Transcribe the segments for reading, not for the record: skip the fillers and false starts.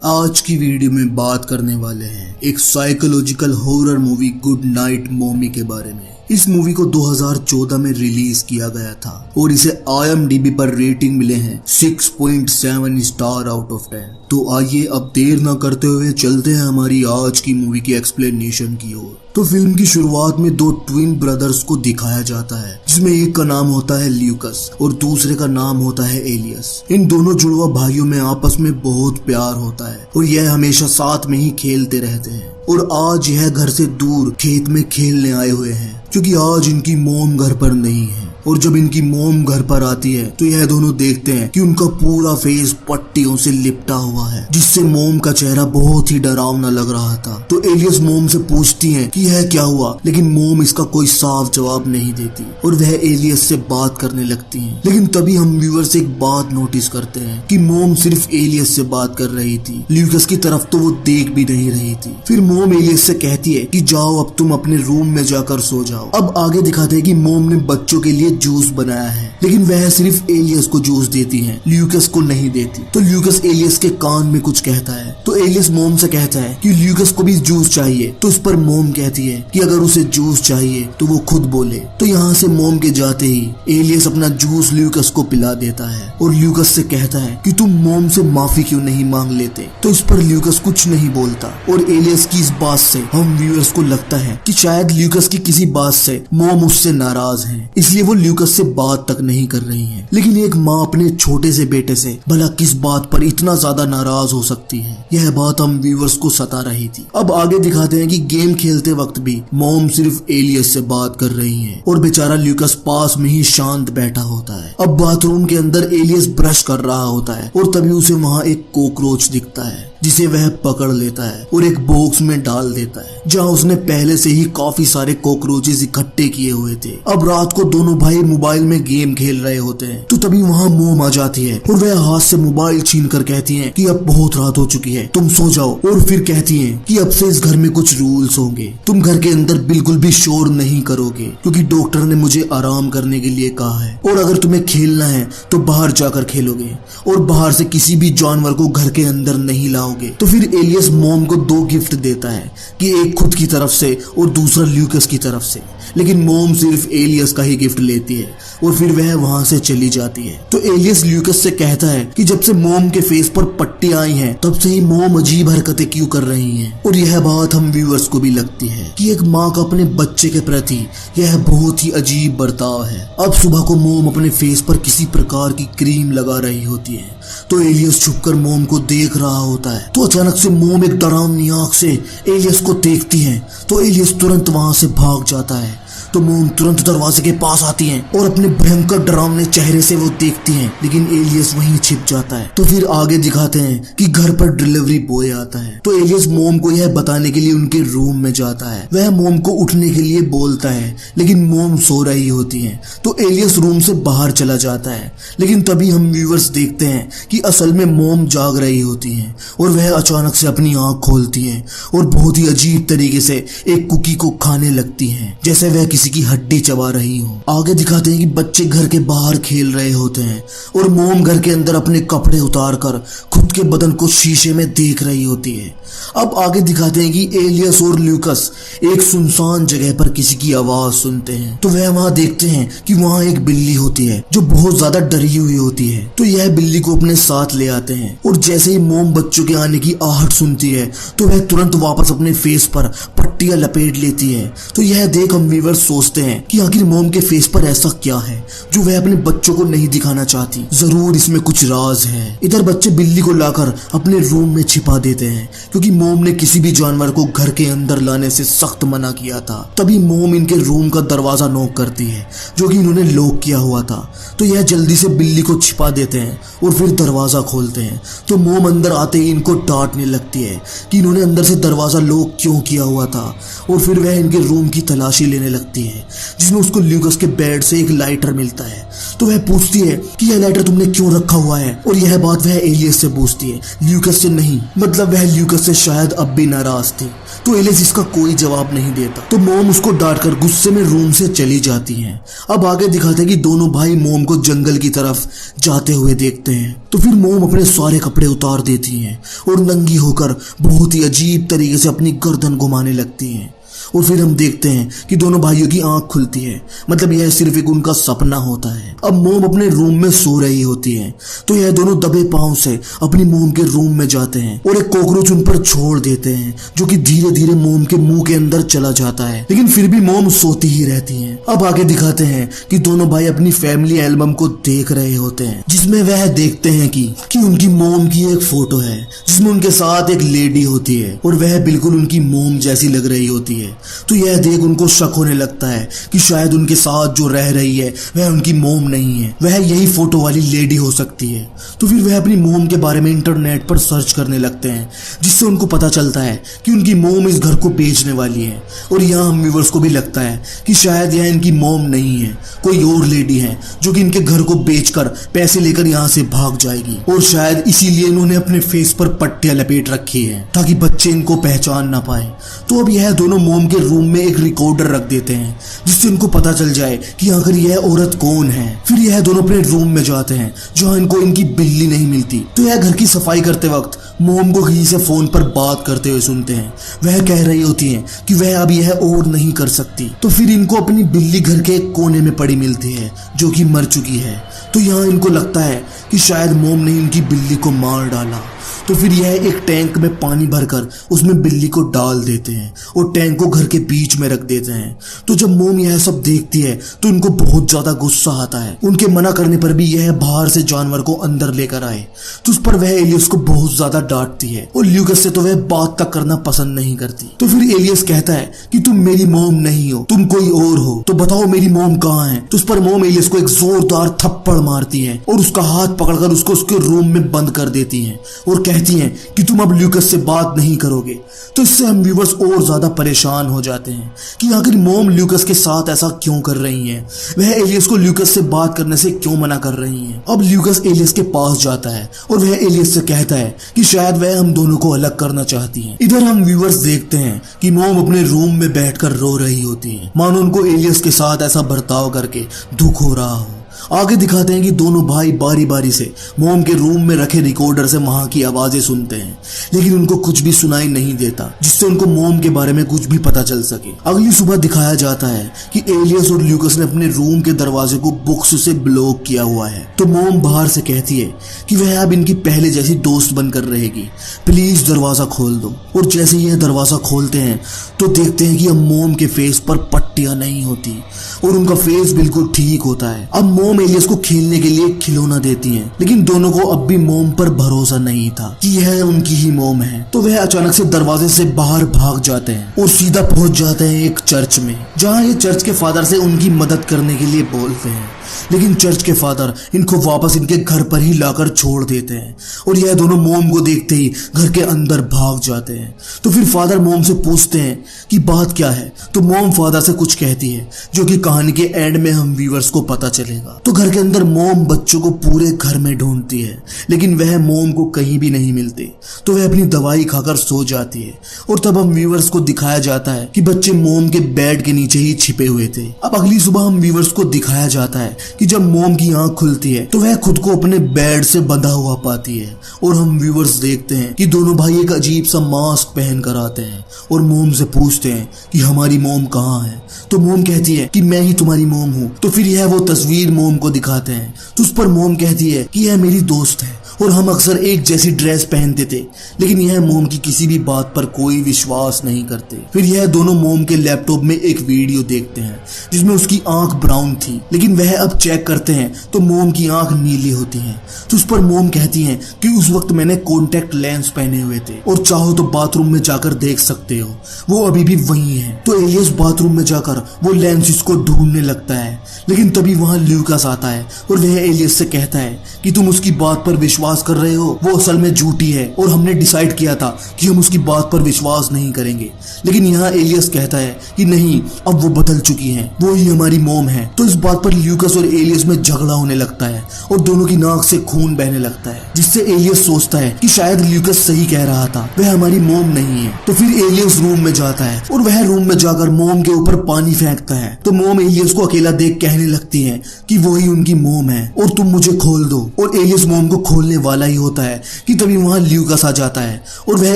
आज की वीडियो में बात करने वाले हैं एक psychological horror movie good night mommy के बारे में। इस मूवी को 2014 में रिलीज किया गया था और इसे IMDb पर रेटिंग मिले हैं 6.7 स्टार आउट ऑफ 10। तो आइए अब देर ना करते हुए चलते हैं हमारी आज की मूवी की एक्सप्लेनेशन की ओर। तो फिल्म की शुरुआत में दो ट्विन ब्रदर्स को दिखाया जाता है, जिसमें एक का नाम होता है ल्यूकस और दूसरे का नाम होता है एलियस। इन दोनों जुड़वा भाइयों में आपस में बहुत प्यार होता है और यह हमेशा साथ में ही खेलते रहते हैं। और आज यह घर से दूर खेत में खेलने आए हुए हैं क्योंकि आज इनकी मॉम घर पर नहीं है। और जब इनकी मॉम घर पर आती है तो यह दोनों देखते हैं कि उनका पूरा फेस पट्टियों से लिपटा हुआ है, जिससे मॉम का चेहरा बहुत ही डरावना लग रहा था। तो एलियस मॉम से पूछती है कि यह क्या हुआ, लेकिन मॉम इसका कोई साफ जवाब नहीं देती और वह एलियस से बात करने लगती है। लेकिन तभी हम व्यूअर्स एक बात नोटिस करते हैं कि मॉम सिर्फ एलियस से बात कर रही थी, ल्यूकस की तरफ तो वो देख भी नहीं रही थी। फिर मॉम एलियस से कहती है कि जाओ अब तुम अपने रूम में जाकर सो जाओ। अब आगे दिखाते हैं कि मॉम ने बच्चों के लिए जूस बनाया है, लेकिन वह सिर्फ एलियस को जूस देती है, ल्यूकस को नहीं देती। तो ल्यूकस एलियस के कान में कुछ कहता है तो एलियस मॉम से कहता है कि ल्यूकस को भी जूस चाहिए। तो इस पर मॉम कहती है कि अगर उसे जूस चाहिए तो वो खुद बोले। तो यहाँ से मॉम के जाते ही एलियस अपना जूस ल्यूकस को पिला देता है और ल्यूकस से कहता है कि तुम मॉम से माफी क्यों नहीं मांग लेते। तो इस पर ल्यूकस कुछ नहीं बोलता और एलियस की इस बात से हम व्यूअर्स को लगता है कि शायद ल्यूकस की किसी बात से मॉम उससे नाराज है, इसलिए वो ल्यूकस से बात तक नहीं कर रही है। लेकिन एक माँ अपने छोटे से बेटे से भला किस बात पर इतना ज्यादा नाराज हो सकती है, यह बात हम व्यूअर्स को सता रही थी। अब आगे दिखाते हैं कि गेम खेलते वक्त भी मॉम सिर्फ एलियस से बात कर रही है और बेचारा ल्यूकस पास में ही शांत बैठा होता है। अब बाथरूम के अंदर एलियस ब्रश कर रहा होता है और तभी उसे वहाँ एक कॉकरोच दिखता है, जिसे वह पकड़ लेता है और एक बॉक्स में डाल देता है, जहाँ उसने पहले से ही काफी सारे कॉकरोचेस इकट्ठे किए हुए थे। अब रात को दोनों भाई मोबाइल में गेम खेल रहे होते हैं तो तभी वहाँ मॉम आ जाती है और वह हाथ से मोबाइल छीन कर कहती है कि अब बहुत रात हो चुकी है, तुम सो जाओ। और फिर कहती है कि अब से इस घर में कुछ रूल्स होंगे, तुम घर के अंदर बिल्कुल भी शोर नहीं करोगे क्योंकि डॉक्टर ने मुझे आराम करने के लिए कहा है, और अगर तुम्हें खेलना है तो बाहर जाकर खेलोगे और बाहर से किसी भी जानवर को घर के अंदर नहीं लाओगे। तो फिर एलियस मॉम को दो गिफ्ट देता है कि एक खुद की तरफ से और दूसरा ल्यूकस की तरफ से, लेकिन मॉम सिर्फ एलियस का ही गिफ्ट लेती है और फिर वह वहां से चली जाती है। तो एलियस ल्यूकस से कहता है कि जब से मॉम के फेस पर पट्टी आई हैं तब से ही मॉम अजीब हरकतें क्यों कर रही हैं। और यह बात हम व्यूअर्स को भी लगती है कि एक माँ का अपने बच्चे के प्रति यह बहुत ही अजीब बर्ताव है। अब सुबह को मॉम अपने फेस पर किसी प्रकार की क्रीम लगा रही होती है तो एलियस छुपकर मॉम को देख रहा होता है। तो अचानक से मॉम एक डरावनी आंख से एलियस को देखती है तो एलियस तुरंत वहां से भाग जाता है। तो मॉम तुरंत दरवाजे के पास आती हैं और अपने भयंकर डरावने चेहरे से वो देखती हैं, लेकिन एलियस वहीं छिप जाता है। तो फिर आगे दिखाते हैं कि घर पर डिलीवरी बॉय आता है तो एलियस मॉम को यह बताने के लिए उनके रूम में जाता है। वह मॉम को उठने के लिए बोलता है, लेकिन मॉम सो रही होती है। तो एलियस रूम से बाहर चला जाता है, लेकिन तभी हम व्यूअर्स देखते हैं कि असल में मॉम जाग रही होती है और वह अचानक से अपनी आंख खोलती है और बहुत ही अजीब तरीके से एक कुकी को खाने लगती है, जैसे वह किसी की हड्डी चबा रही हो। आगे दिखाते हैं कि बच्चे घर के बाहर खेल रहे होते हैं और मॉम घर के अंदर अपने कपड़े उतारकर खुद के बदन को शीशे में देख रही होती है। अब आगे दिखाते हैं कि एलियस और ल्यूकस एक सुनसान जगह पर किसी की आवाज सुनते हैं तो वह वहां देखते हैं कि वहां एक बिल्ली होती है जो बहुत ज्यादा डरी हुई होती है। तो यह बिल्ली को अपने साथ ले आते हैं और जैसे ही मॉम बच्चों के आने की आहट सुनती है तो वह तुरंत वापस अपने फेस पर पट्टियां लपेट लेती है। तो यह देख हम व्यूअर्स सोचते हैं कि आखिर मॉम के फेस पर ऐसा क्या है जो वह अपने बच्चों को नहीं दिखाना चाहती, जरूर इसमें कुछ राज है। इधर बच्चे बिल्ली को लाकर अपने रूम में छिपा देते हैं क्योंकि मॉम ने किसी भी जानवर को घर के अंदर लाने से सख्त मना किया था। तभी मॉम इनके रूम का दरवाजा नॉक करती है जो कि इन्होंने लॉक किया हुआ था। तो यह जल्दी से बिल्ली को छिपा देते हैं और फिर दरवाजा खोलते हैं। तो मॉम अंदर आते ही इनको डांटने लगती है कि इन्होंने अंदर से दरवाजा लॉक क्यों किया हुआ था और फिर वह इनके रूम की तलाशी लेने लगती है जिसमें उसको ल्यूकस के बेड से एक लाइटर मिलता है। तो वह पूछती है कि यह लाइटर तुमने क्यों रखा हुआ है, और यह बात वह एलियस से पूछती है, ल्यूकस से नहीं। मतलब वह ल्यूकस से शायद अब भी नाराज थी। तो एलियस इसका कोई जवाब नहीं देता। तो मॉम उसको डांटकर गुस्से में रूम से चली जाती है। अब आगे दिखाते हैं कि दोनों भाई मॉम को जंगल की तरफ जाते हुए देखते हैं। तो फिर मॉम अपने सारे कपड़े उतार देती हैं और नंगी होकर बहुत ही अजीब तरीके से अपनी गर्दन घुमाने लगती हैं। और फिर हम देखते हैं कि दोनों भाइयों की आंख खुलती है। मतलब यह सिर्फ एक उनका सपना होता है। अब मोम अपने रूम में सो रही होती है, तो यह दोनों दबे पांव से अपनी मोम के रूम में जाते हैं और एक कॉकरोच उन पर छोड़ देते हैं, जो कि धीरे धीरे मोम के मुंह के अंदर चला जाता है। लेकिन फिर भी मोम सोती ही रहती है। अब आगे दिखाते हैं कि दोनों भाई अपनी फैमिली एल्बम को देख रहे होते हैं, जिसमें वह देखते हैं कि उनकी मोम की एक फोटो है जिसमें उनके साथ एक लेडी होती है और वह बिल्कुल उनकी मोम जैसी लग रही होती है। तो यह देख उनको शक होने लगता है कि शायद उनके साथ जो रह रही है वह उनकी मोम नहीं है, वह यही फोटो वाली लेडी हो सकती है। तो फिर वह अपनी मोम के बारे में इंटरनेट पर सर्च करने लगते हैं, जिससे उनको पता चलता है कि उनकी मोम इस घर को बेचने वाली है। और यहाँ हम व्यूअर्स को भी लगता है कि शायद यह इनकी मोम नहीं है, कोई और लेडी है जो कि इनके घर को बेचकर पैसे लेकर यहाँ से भाग जाएगी। और शायद इसीलिए इन्होंने अपने फेस पर पट्टियां लपेट रखी है ताकि बच्चे इनको पहचान ना पाए। तो अब यह दोनों मोम के रूम में एक रिकॉर्डर रख देते हैं, जिससे उनको पता चल जाए कि आखिर यह औरत कौन है। फिर यह दोनों अपने रूम में जाते हैं जहाँ इनको इनकी बिल्ली नहीं मिलती। तो यह घर की सफाई करते वक्त मोम को किसी से फोन पर बात करते हुए सुनते हैं। वह कह रही होती है कि वह अब यह और नहीं कर सकती। तो फिर इनको अपनी बिल्ली घर के एक कोने में पड़ी मिलती है जो कि मर चुकी है। तो यहाँ इनको लगता है कि शायद मोम ने इनकी बिल्ली को मार डाला। तो फिर यह एक टैंक में पानी भरकर उसमें बिल्ली को डाल देते हैं और टैंक को घर के बीच में रख देते हैं। तो जब मोम यह सब देखती है तो उनको बहुत ज्यादा गुस्सा आता है। उनके मना करने पर भी यह बाहर से जानवर को अंदर लेकर आए, तो उस पर वह एलियस को बहुत ज्यादा डांटती है और ल्यूकस से तो वह बात तक करना पसंद नहीं करती। तो फिर एलियस कहता है कि तुम मेरी मोम नहीं हो, तुम कोई और हो, तो बताओ मेरी मोम कहाँ है। तो उस पर मोम एलियस को एक जोरदार थप्पड़ मारती है और उसका हाथ पकड़कर उसको उसके रूम में बंद कर देती है और कहती हैं कि तुम अब ल्यूकस से बात नहीं करोगे। तो इससे हम व्यूअर्स और ज्यादा परेशान हो जाते हैं कि आखिर मोम ल्यूकस के साथ ऐसा क्यों कर रही है, वह एलियस को ल्यूकस से बात करने से क्यों मना कर रही है। अब ल्यूकस एलियस के पास जाता है और वह एलियस से कहता है कि शायद वह हम दोनों को अलग करना चाहती है। इधर हम व्यूअर्स देखते हैं कि मोम अपने रूम में बैठकर रो रही होती है, मानो उनको एलियस के साथ ऐसा बर्ताव करके दुख हो रहा हो। आगे दिखाते हैं कि दोनों भाई बारी बारी से मोम के रूम में रखे रिकॉर्डर से वहां की आवाजें सुनते हैं, लेकिन उनको कुछ भी सुनाई नहीं देता, जिससे उनको मोम के बारे में कुछ भी पता चल सके। अगली सुबह दिखाया जाता है कि एलियस और ल्यूकस ने अपने रूम के दरवाजे को बुक्स से ब्लॉक किया हुआ है। तो मोम बाहर से कहती है कि वह अब इनकी पहले जैसी दोस्त बनकर रहेगी, प्लीज दरवाजा खोल दो। और जैसे यह दरवाजा खोलते हैं तो देखते हैं कि अब मोम के फेस पर पट्टियां नहीं होती और उनका फेस बिल्कुल ठीक होता है। अब मोम एलियस को खेलने के लिए खिलौना देती हैं, लेकिन दोनों को अब भी मोम पर भरोसा नहीं था कि यह उनकी ही मोम है। तो वह अचानक से दरवाजे से बाहर भाग जाते हैं और सीधा पहुंच जाते हैं एक चर्च में, जहां ये चर्च के फादर से उनकी मदद करने के लिए बोलते हैं। लेकिन चर्च के फादर इनको वापस इनके घर पर ही लाकर छोड़ देते हैं और यह दोनों मोम को देखते ही घर के अंदर भाग जाते हैं। तो फिर फादर मोम से पूछते हैं कि बात क्या है। तो मोम फादर से कुछ कहती है जो कि कहानी के एंड में हम व्यूअर्स को पता चलेगा। तो घर के अंदर मोम बच्चों को पूरे घर में ढूंढती है, लेकिन वह मोम को कहीं भी नहीं मिलती। तो वह अपनी दवाई खाकर सो जाती है और तब हम व्यूअर्स को दिखाया जाता है कि बच्चे मोम के बेड के नीचे ही छिपे हुए थे। अब अगली सुबह हम व्यूअर्स को दिखाया जाता है कि जब मोम की आंख खुलती है तो वह खुद को अपने बेड से बंधा हुआ पाती है और हम व्यूअर्स देखते हैं कि दोनों भाई एक अजीब सा मास्क पहन कर आते हैं और मोम से पूछते हैं कि हमारी मोम कहाँ है। तो मोम कहती है कि मैं ही तुम्हारी मोम हूँ। तो फिर यह वो तस्वीर मोम को दिखाते हैं, तो उस पर मोम कहती है कि यह मेरी दोस्त है और हम अक्सर एक जैसी ड्रेस पहनते थे, लेकिन यह मोम की किसी भी बात पर कोई विश्वास नहीं करते। फिर यह दोनों मोम के लैपटॉप में एक वीडियो देखते हैं जिसमें उसकी आंख ब्राउन थी, लेकिन वह अब चेक करते हैं तो मोम की आंख नीली होती है। तो उस पर मोम कहती है कि उस वक्त मैंने कॉन्टेक्ट लेंस पहने हुए थे और चाहो तो बाथरूम में जाकर देख सकते हो, वो अभी भी वही है। तो एलियस बाथरूम में जाकर वो लेंस को ढूंढने लगता है, लेकिन तभी वहां ल्यूकस आता है और वह एलियस से कहता है कि तुम उसकी बात पर विश्वास विश्वास कर रहे हो वो असल में झूठी है और हमने डिसाइड किया था कि हम उसकी बात पर विश्वास नहीं करेंगे। लेकिन यहाँ एलियस कहता है कि नहीं, अब वो बदल चुकी है, वो ही हमारी मॉम है। तो इस बात पर ल्यूकस और एलियस में झगड़ा होने लगता है और दोनों की नाक से खून बहने लगता है, जिससे एलियस सोचता है कि शायद ल्यूकस सही कह रहा था, वह हमारी मॉम नहीं है। तो फिर एलियस रूम में जाता है और वह रूम में जाकर मॉम के ऊपर पानी फेंकता है। तो मॉम एलियस को अकेला देख कहने लगती है कि वो ही उनकी मॉम है और तुम मुझे खोल दो। और एलियस मॉम को खोलने वाला ही होता है कि तभी वहाँ ल्यूकस आ जाता है और वह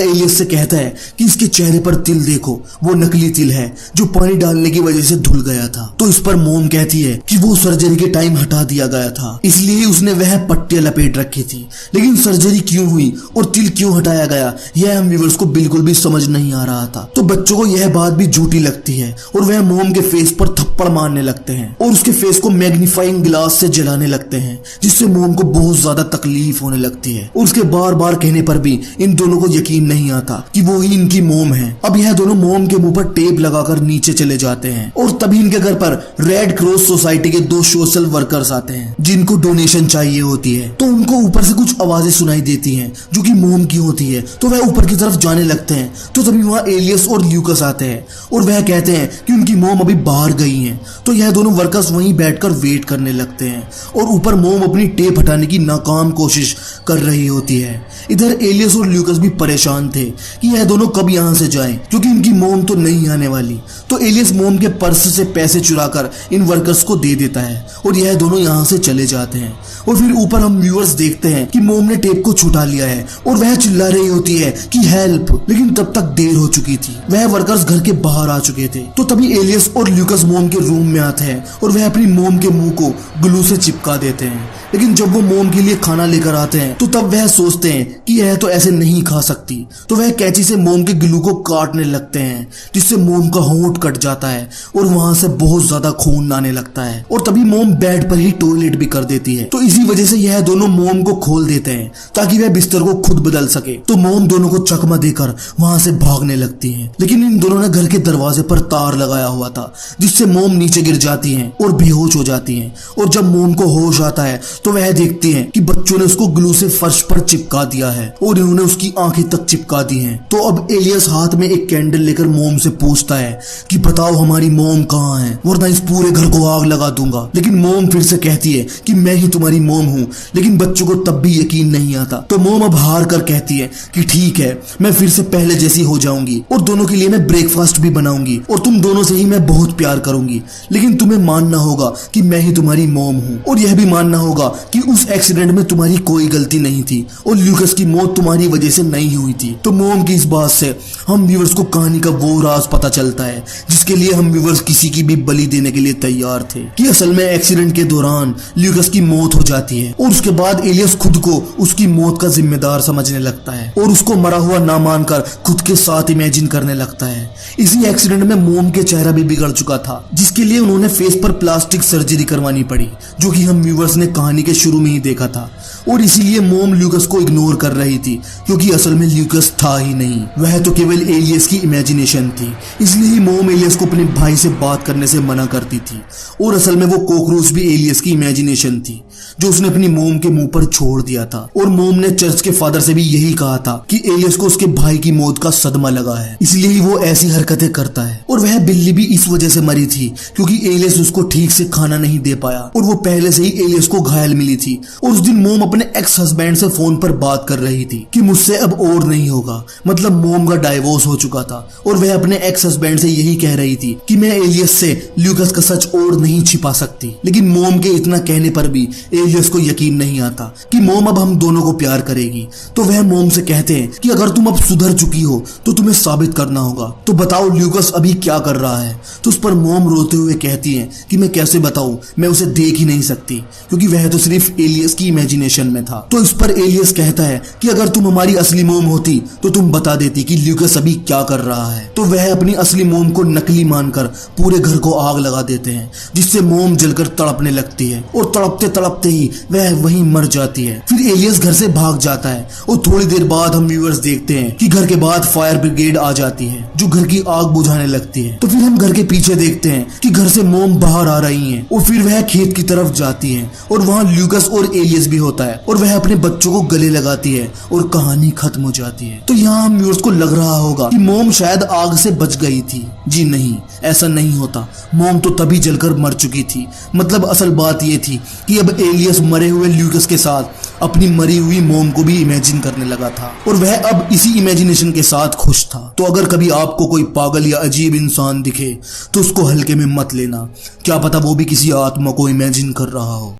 एलियस से कहता है कि इसके चेहरे पर तिल देखो, वो नकली तिल है जो पानी डालने की वजह से धुल गया था। तो इस पर मॉम कहती है कि वो सर्जरी के टाइम हटा दिया गया था, इसलिए उसने वह पट्टियां लपेट रखी थी। लेकिन सर्जरी क्यों हुई और तिल क्यों हटाया गया, यह हम व्यूअर्स को बिल्कुल भी समझ नहीं आ रहा था। तो बच्चों को यह बात भी झूठी लगती है और वह मॉम के फेस पर थप्पड़ मारने लगते हैं और उसके फेस को मैग्नीफाइंग ग्लास से जलाने लगते हैं, जिससे मॉम को बहुत ज्यादा तकलीफ होने लगती है। और उसके बार बार कहने पर भी इन दोनों को यकीन नहीं आता कि वो ही इनकी मॉम है। अब यह दोनों मॉम के मुंह पर टेप लगाकर नीचे चले जाते हैं और तभी इनके घर पर रेड क्रॉस सोसाइटी के 2 सोशल वर्कर्स आते हैं जिनको डोनेशन चाहिए होती है। तो उनको ऊपर से कुछ आवाजें सुनाई देती हैं जो कि मॉम की होती है। तो वह ऊपर की तरफ जाने लगते हैं। तो तभी वहाँ एलियस और ल्यूकस आते हैं और वह कहते हैं कि उनकी मॉम अभी बाहर गई हैं। तो यह दोनों वर्कर्स वहीं बैठकर वेट करने लगते हैं और ऊपर मॉम अपनी टेप हटाने की नाकाम कोशिश कर रही होती है। इधर एलियस और ल्यूकस भी परेशान थे कि यह दोनों कब यहाँ से जाएं, क्योंकि इनकी मॉम तो नहीं आने वाली। तो एलियस मॉम के पर्स से पैसे चुराकर इन वर्कर्स को दे देता है और यह दोनों यहाँ से चले जाते हैं। और फिर ऊपर हम व्यूअर्स देखते हैं कि मॉम ने टेप को छुटा लिया है और वह चिल्ला रही होती है कि हेल्प, लेकिन तब तक देर हो चुकी थी, वह वर्कर्स घर के बाहर आ चुके थे। तो तभी एलियस और ल्यूकस मॉम के रूम में आते हैं और वह अपनी मॉम के मुंह को ग्लू से चिपका देते हैं। लेकिन जब वो मॉम के लिए खाना लेकर आते हैं तो तब वह सोचते हैं कि यह तो ऐसे नहीं खा सकती। तो वह कैंची से मॉम के ग्लू को काटने लगते हैं, जिससे मॉम का होंठ कट जाता है और वहां से बहुत ज्यादा खून आने लगता है। और तभी मॉम बेड पर ही टॉयलेट भी कर देती है। तो इसी वजह से यह दोनों मॉम को खोल देते हैं ताकि वह बिस्तर को खुद बदल सके। तो मॉम दोनों को चकमा देकर वहां से भागने लगती है। लेकिन इन दोनों ने घर के दरवाजे पर तार लगाया हुआ था, जिससे मॉम नीचे गिर जाती है और बेहोश हो जाती है। और जब मॉम को होश आता है तो वह देखती है कि बच्चों ने उसको ग्लू से फर्श पर चिपका दिया है और इन्होंने उसकी आंखें तक चिपका दी हैं। तो अब एलियस हाथ में एक कैंडल लेकर मॉम से पूछता है कि बताओ हमारी मॉम कहाँ है, वरना इस पूरे घर को आग लगा दूंगा। लेकिन मॉम फिर से कहती है कि मैं ही तुम्हारी मॉम हूँ। लेकिन बच्चों को तब भी यकीन नहीं आता। तो मॉम अब हार कर कहती है कि ठीक है, मैं फिर से पहले जैसी हो जाऊंगी और दोनों के लिए मैं ब्रेकफास्ट भी बनाऊंगी और तुम दोनों से ही मैं बहुत प्यार करूंगी। लेकिन तुम्हें मानना होगा कि मैं ही तुम्हारी मॉम हूँ और यह भी मानना होगा कि उस एक्सीडेंट में तुम्हारी कोई गलती नहीं थी और ल्यूकस की मौत तुम्हारी वजह से नहीं हुई थी। तो मॉम की इस बात से हम व्यूअर्स को कहानी का वो राज पता चलता है जिसके लिए हम व्यूअर्स किसी की भी बलि देने के लिए तैयार थे, कि असल में एक्सीडेंट के दौरान ल्यूकस की मौत हो जाती है और उसके बाद एलियस खुद को उसकी मौत का जिम्मेदार समझने लगता है और उसको मरा हुआ ना मानकर खुद के साथ इमेजिन करने लगता है। इसी एक्सीडेंट में मॉम के चेहरा भी बिगड़ चुका था, जिसके लिए उन्होंने फेस पर प्लास्टिक सर्जरी करवानी पड़ी, जो कि हम व्यूअर्स ने कहानी के शुरू में ही देखा था। और इसीलिए मॉम ल्यूकस को इग्नोर कर रही थी, क्योंकि असल में ल्यूकस था ही नहीं, वह तो केवल एलियस की इमेजिनेशन थी। इसलिए ही मॉम एलियस को अपने भाई से बात करने से मना करती थी और असल में वो कॉकरोच भी एलियस की इमेजिनेशन थी जो उसने अपनी मॉम के मुंह पर छोड़ दिया था। और मॉम ने चर्च के फादर से भी यही कहा था कि एलियस को उसके भाई की मौत का सदमा लगा है, इसलिए ही वो ऐसी हरकतें करता है। और वह बिल्ली भी इस वजह से मरी थी क्योंकि एलियस उसको ठीक से खाना नहीं दे पाया और वो पहले से ही एलियस को घायल मिली थी। और उस दिन मॉम अपने एक्स हस्बैंड से फोन पर बात कर रही थी कि मुझसे अब और नहीं होगा, मतलब मॉम का डाइवोर्स हो चुका था और वह अपने एक्स हस्बैंड से यही कह रही थी कि मैं एलियस से ल्यूकस का सच और नहीं छिपा सकती। लेकिन मॉम के इतना कहने पर भी एलियस को यकीन नहीं आता कि मॉम अब हम दोनों को प्यार करेगी। तो वह मॉम से कहते हैं कि अगर तुम अब सुधर चुकी हो तो तुम्हें साबित करना होगा, तो बताओ ल्यूकस अभी क्या कर रहा है। तो उस पर मॉम रोते हुए कहती है कि मैं कैसे बताऊं, मैं उसे देख ही नहीं सकती क्योंकि वह तो सिर्फ एलियस की इमेजिनेशन में था। तो इस पर एलियस कहता है कि अगर तुम हमारी असली मॉम होती तो तुम बता देती कि ल्यूकस अभी क्या कर रहा है। तो वह अपनी असली मॉम को नकली मानकर पूरे घर को आग लगा देते हैं, जिससे मॉम जलकर तड़पने लगती है और तड़पते तड़पते चमकते ही वह वहीं मर जाती है। फिर एलियस घर से भाग जाता है और थोड़ी देर बाद हम व्यूअर्स देखते हैं कि घर के बाद फायर ब्रिगेड आ जाती है जो घर की आग बुझाने लगती है। तो फिर हम घर के पीछे देखते हैं कि घर से मोम बाहर आ रही हैं और फिर वह खेत की तरफ जाती हैं और वहाँ ल्यूकस और एलियस भी होता है और वह अपने बच्चों को गले लगाती है और कहानी खत्म हो जाती है। तो यहाँ हम व्यूअर्स को लग रहा होगा कि मोम शायद आग से बच गई थी। जी नहीं, ऐसा नहीं होता। मोम तो तभी जलकर मर चुकी थी। मतलब असल बात ये थी कि अब एलियस मरे हुए ल्यूकस के साथ अपनी मरी हुई मोम को भी इमेजिन करने लगा था और वह अब इसी इमेजिनेशन के साथ खुश था। तो अगर कभी आपको कोई पागल या अजीब इंसान दिखे तो उसको हल्के में मत लेना, क्या पता वो भी किसी आत्मा को इमेजिन कर रहा हो।